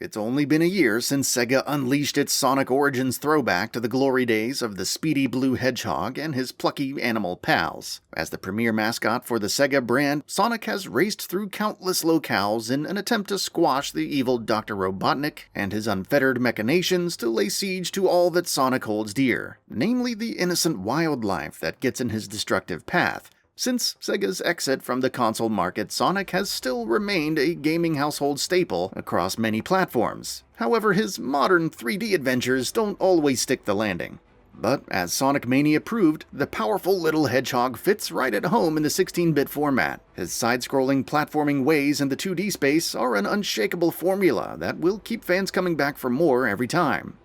It's only been a year since Sega unleashed its Sonic Origins throwback to the glory days of the speedy blue hedgehog and his plucky animal pals. As the premier mascot for the Sega brand, Sonic has raced through countless locales in an attempt to squash the evil Dr. Robotnik and his unfettered machinations to lay siege to all that Sonic holds dear, namely the innocent wildlife that gets in his destructive path. Since Sega's exit from the console market, Sonic has still remained a gaming household staple across many platforms. However, his modern 3D adventures don't always stick the landing. But as Sonic Mania proved, the powerful little hedgehog fits right at home in the 16-bit format. His side-scrolling platforming ways in the 2D space are an unshakable formula that will keep fans coming back for more every time.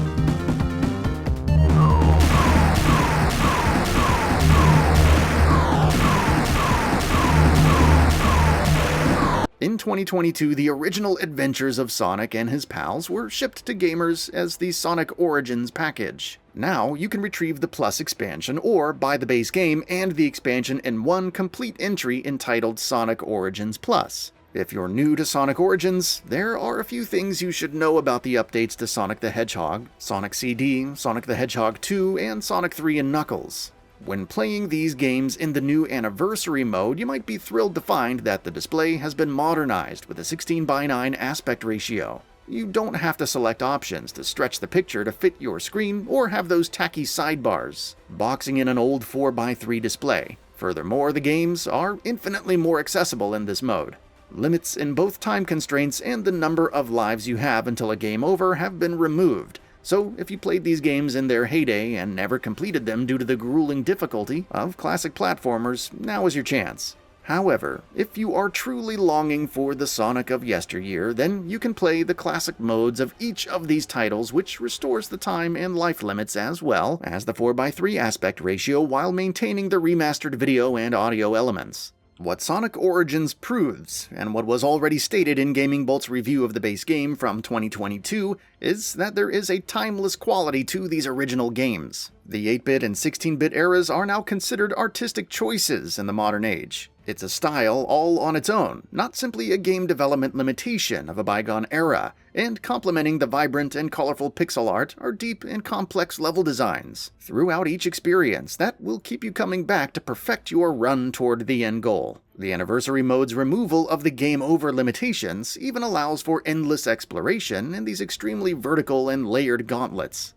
In 2022, the original adventures of Sonic and his pals were shipped to gamers as the Sonic Origins package. Now, you can retrieve the Plus expansion or buy the base game and the expansion in one complete entry entitled Sonic Origins Plus. If you're new to Sonic Origins, there are a few things you should know about the updates to Sonic the Hedgehog, Sonic CD, Sonic the Hedgehog 2, and Sonic 3 and Knuckles. When playing these games in the new Anniversary mode, you might be thrilled to find that the display has been modernized with a 16:9 aspect ratio. You don't have to select options to stretch the picture to fit your screen or have those tacky sidebars, boxing in an old 4:3 display. Furthermore, the games are infinitely more accessible in this mode. Limits in both time constraints and the number of lives you have until a game over have been removed. So, if you played these games in their heyday and never completed them due to the grueling difficulty of classic platformers, now is your chance. However, if you are truly longing for the Sonic of yesteryear, then you can play the classic modes of each of these titles, which restores the time and life limits as well as the 4:3 aspect ratio while maintaining the remastered video and audio elements. What Sonic Origins proves, and what was already stated in GamingBolt's review of the base game from 2022, is that there is a timeless quality to these original games. The 8-bit and 16-bit eras are now considered artistic choices in the modern age. It's a style all on its own, not simply a game development limitation of a bygone era, and complementing the vibrant and colorful pixel art are deep and complex level designs throughout each experience that will keep you coming back to perfect your run toward the end goal. The Anniversary mode's removal of the game over limitations even allows for endless exploration in these extremely vertical and layered gauntlets.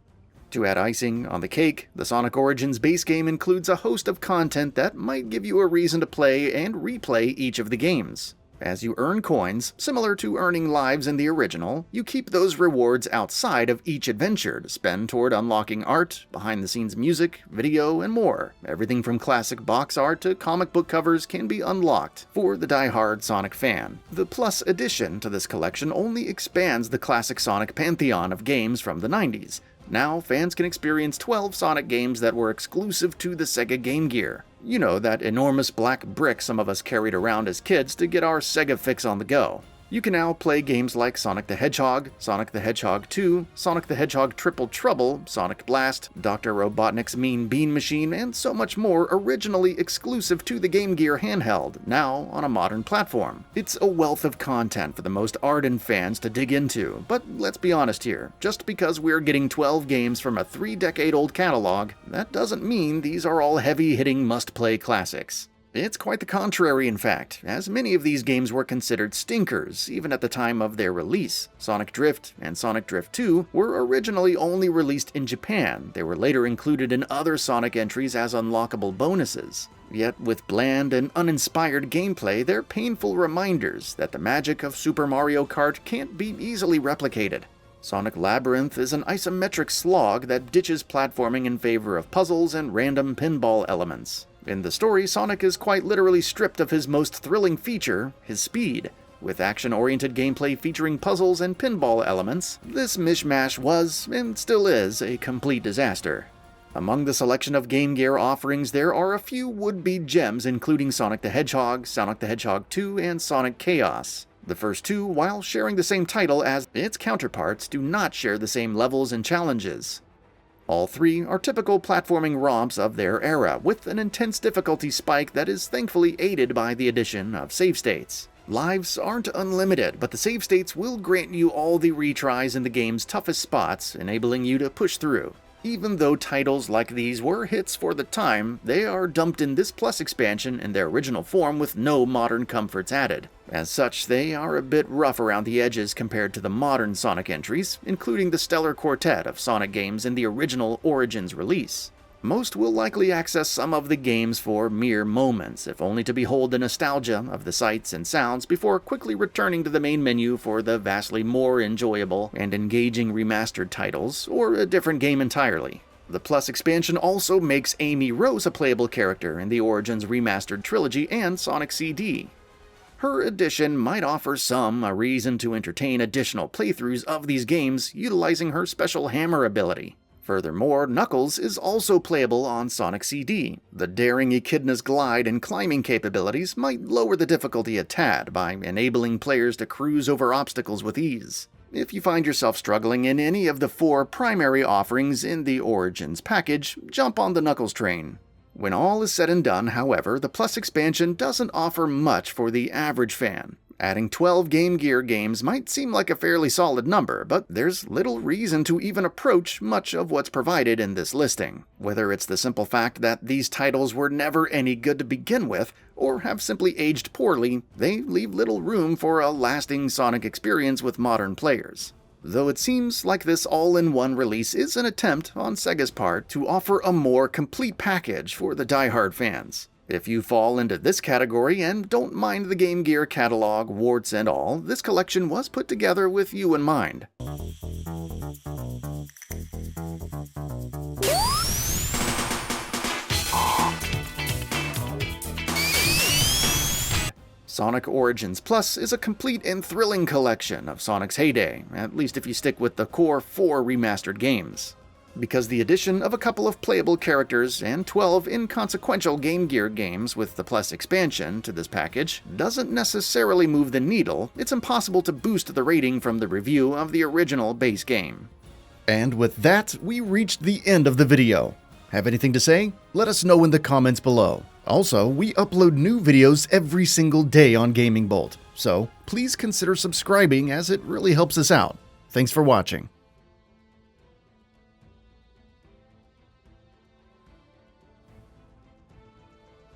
To add icing on the cake, the Sonic Origins base game includes a host of content that might give you a reason to play and replay each of the games. As you earn coins, similar to earning lives in the original, you keep those rewards outside of each adventure to spend toward unlocking art, behind-the-scenes music, video, and more. Everything from classic box art to comic book covers can be unlocked for the die-hard Sonic fan. The Plus addition to this collection only expands the classic Sonic pantheon of games from the 90s. Now, fans can experience 12 Sonic games that were exclusive to the Sega Game Gear. You know, that enormous black brick some of us carried around as kids to get our Sega fix on the go. You can now play games like Sonic the Hedgehog, Sonic the Hedgehog 2, Sonic the Hedgehog Triple Trouble, Sonic Blast, Dr. Robotnik's Mean Bean Machine, and so much more originally exclusive to the Game Gear handheld, now on a modern platform. It's a wealth of content for the most ardent fans to dig into, but let's be honest here, just because we're getting 12 games from a 3-decade-old catalog, that doesn't mean these are all heavy-hitting must-play classics. It's quite the contrary, in fact, as many of these games were considered stinkers even at the time of their release. Sonic Drift and Sonic Drift 2 were originally only released in Japan. They were later included in other Sonic entries as unlockable bonuses. Yet, with bland and uninspired gameplay, they're painful reminders that the magic of Super Mario Kart can't be easily replicated. Sonic Labyrinth is an isometric slog that ditches platforming in favor of puzzles and random pinball elements. In the story, Sonic is quite literally stripped of his most thrilling feature, his speed. With action-oriented gameplay featuring puzzles and pinball elements, this mishmash was, and still is, a complete disaster. Among the selection of Game Gear offerings, there are a few would-be gems including Sonic the Hedgehog, Sonic the Hedgehog 2, and Sonic Chaos. The first two, while sharing the same title as its counterparts, do not share the same levels and challenges. All three are typical platforming romps of their era, with an intense difficulty spike that is thankfully aided by the addition of save states. Lives aren't unlimited, but the save states will grant you all the retries in the game's toughest spots, enabling you to push through. Even though titles like these were hits for the time, they are dumped in this Plus expansion in their original form with no modern comforts added. As such, they are a bit rough around the edges compared to the modern Sonic entries, including the stellar quartet of Sonic games in the original Origins release. Most will likely access some of the games for mere moments, if only to behold the nostalgia of the sights and sounds before quickly returning to the main menu for the vastly more enjoyable and engaging remastered titles, or a different game entirely. The Plus expansion also makes Amy Rose a playable character in the Origins Remastered trilogy and Sonic CD. Her addition might offer some a reason to entertain additional playthroughs of these games utilizing her special hammer ability. Furthermore, Knuckles is also playable on Sonic CD. The daring echidna's glide and climbing capabilities might lower the difficulty a tad by enabling players to cruise over obstacles with ease. If you find yourself struggling in any of the 4 primary offerings in the Origins package, jump on the Knuckles train. When all is said and done, however, the Plus expansion doesn't offer much for the average fan. Adding 12 Game Gear games might seem like a fairly solid number, but there's little reason to even approach much of what's provided in this listing. Whether it's the simple fact that these titles were never any good to begin with, or have simply aged poorly, they leave little room for a lasting Sonic experience with modern players. Though it seems like this all-in-one release is an attempt on Sega's part to offer a more complete package for the die-hard fans. If you fall into this category and don't mind the Game Gear catalog, warts and all, this collection was put together with you in mind. Sonic Origins Plus is a complete and thrilling collection of Sonic's heyday, at least if you stick with the core 4 remastered games. Because the addition of a couple of playable characters and 12 inconsequential Game Gear games with the Plus expansion to this package doesn't necessarily move the needle, it's impossible to boost the rating from the review of the original base game. And with that, we reached the end of the video. Have anything to say? Let us know in the comments below. Also, we upload new videos every single day on GamingBolt, so please consider subscribing as it really helps us out. Thanks for watching.